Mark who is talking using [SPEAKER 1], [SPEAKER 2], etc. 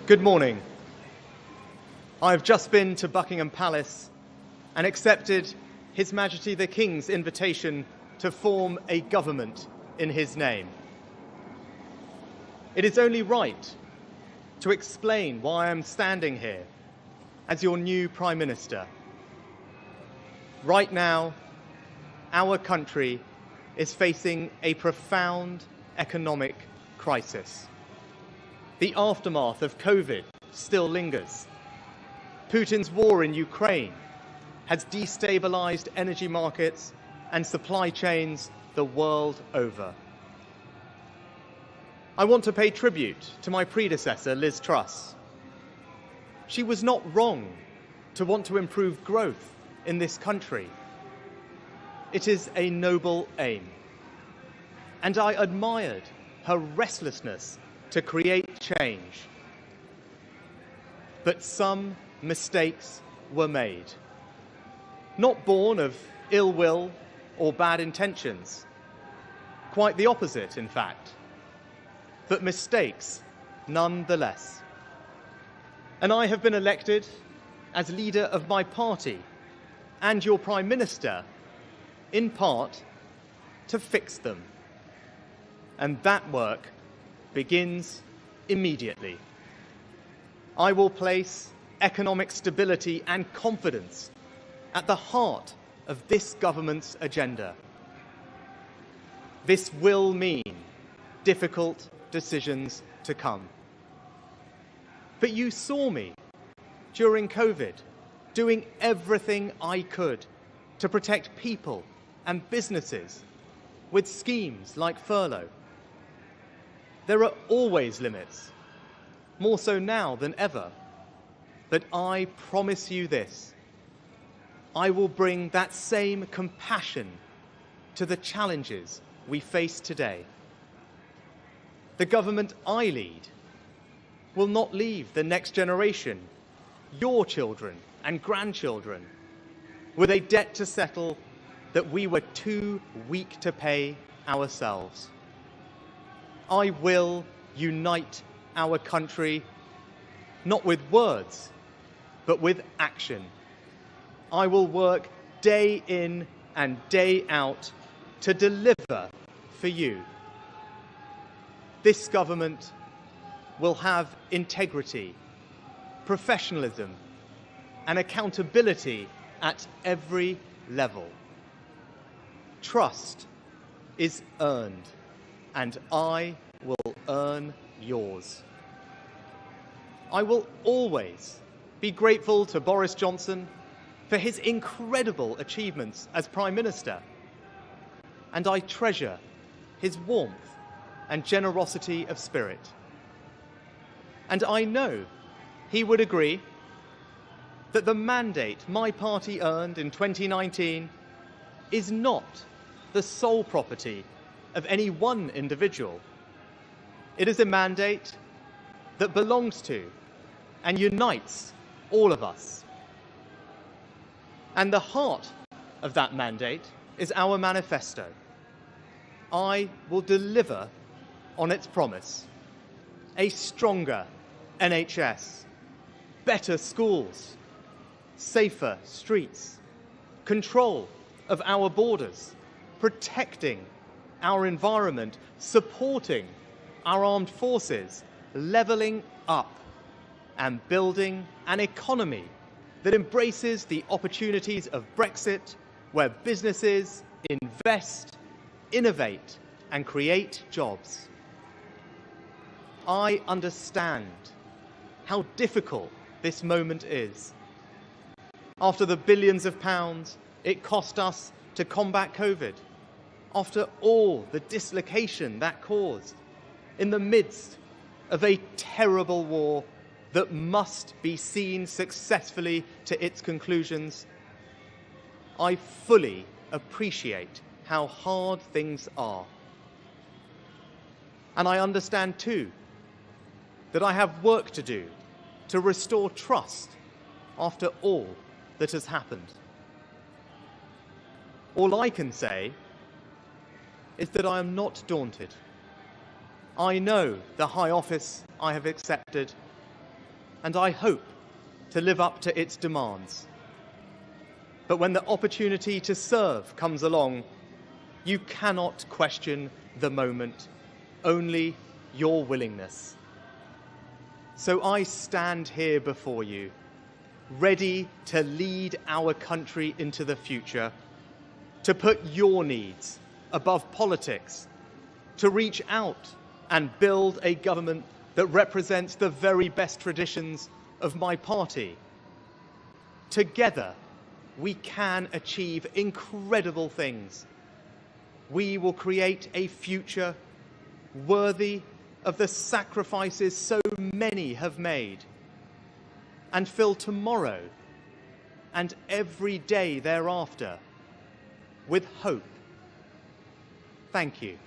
[SPEAKER 1] Good morning. I have just been to Buckingham Palace and accepted His Majesty the King's invitation to form a government in his name. It is only right to explain why I am standing here as your new Prime Minister. Right now, our country is facing a profound economic crisis. The aftermath of COVID still lingers. Putin's war in Ukraine has destabilized energy markets and supply chains the world over. I want to pay tribute to my predecessor, Liz Truss. She was not wrong to want to improve growth in this country. It is a noble aim. And I admired her restlessness to create change. But some mistakes were made. Not born of ill will or bad intentions. Quite the opposite, in fact. But mistakes nonetheless. And I have been elected as leader of my party and your Prime Minister, in part, to fix them. And that work begins immediately. I will place economic stability and confidence at the heart of this government's agenda. This will mean difficult decisions to come. But you saw me during COVID doing everything I could to protect people and businesses with schemes like furlough. There are always limits, more so now than ever. But I promise you this, I will bring that same compassion to the challenges we face today. The government I lead will not leave the next generation, your children and grandchildren, with a debt to settle that we were too weak to pay ourselves. I will unite our country, not with words, but with action. I will work day in and day out to deliver for you. This government will have integrity, professionalism, and accountability at every level. Trust is earned, and I will earn yours. I will always be grateful to Boris Johnson for his incredible achievements as Prime Minister, and I treasure his warmth and generosity of spirit. And I know he would agree that the mandate my party earned in 2019 is not the sole property of any one individual. It is a mandate that belongs to and unites all of us. And the heart of that mandate is our manifesto. I will deliver on its promise: a stronger NHS, better schools, safer streets, control of our borders, protecting our environment, supporting our armed forces, levelling up, and building an economy that embraces the opportunities of Brexit, where businesses invest, innovate, and create jobs. I understand how difficult this moment is. After the billions of pounds it cost us to combat COVID, after all the dislocation that caused, in the midst of a terrible war that must be seen successfully to its conclusions, I fully appreciate how hard things are. And I understand too that I have work to do to restore trust after all that has happened. All I can say is that I am not daunted. I know the high office I have accepted, and I hope to live up to its demands. But when the opportunity to serve comes along, you cannot question the moment, only your willingness. So I stand here before you, ready to lead our country into the future, to put your needs above politics, to reach out and build a government that represents the very best traditions of my party. Together, we can achieve incredible things. We will create a future worthy of the sacrifices so many have made, and fill tomorrow and every day thereafter with hope. Thank you.